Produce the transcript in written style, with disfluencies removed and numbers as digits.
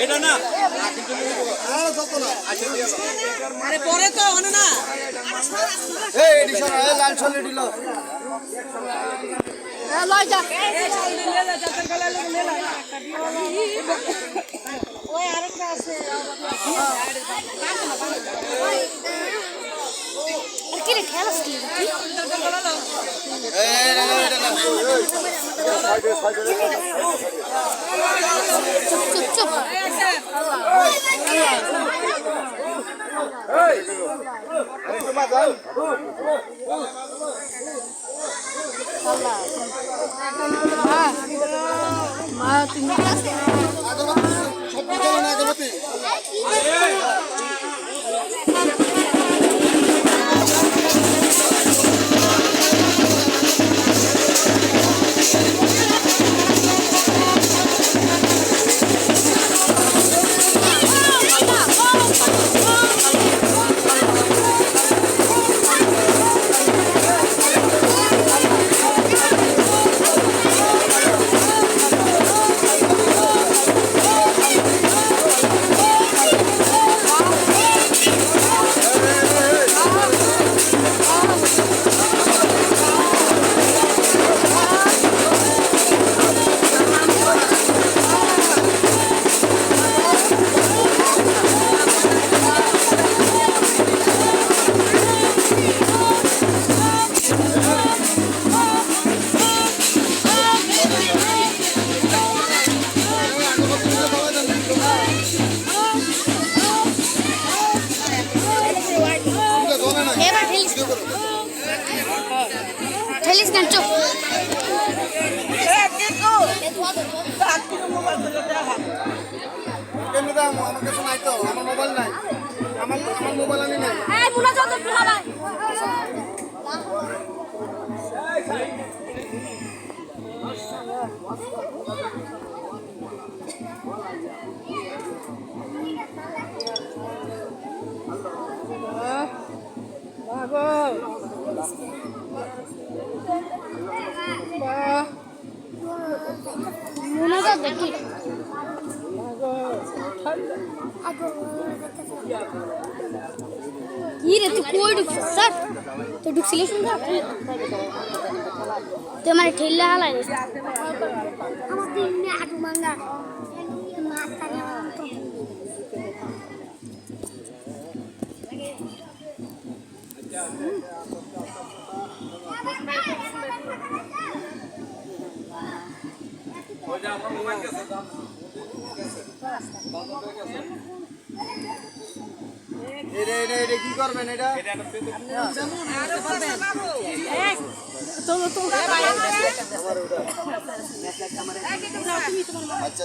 এটা না আরে পরে তো হলো না এই এডিশন লাল ছলে দিল লয় যা যাতে গলা লে লে ওই আরেকটা আছে আর কি রে খেলাস কি এই না এটা না চুপ চুপ এই আরে তোমা যাও মা তুমি সব চলে না গলতি ঠেলিস না চুপ কেমনে দাম আমার কাছে নাই তো আমার মোবাইল নাই আমার মোবাইল আমি নাই এই বুলা যাও তো ভাই মনে যা দেখি কি রে তুই কই ঢুকছিস স্যার তুই ঢুকছিলিস না তুই আমার ঠেলে হালাই আমার দিন হাঁটু মাঙ্গা এটা কি করবেন এটা আচ্ছা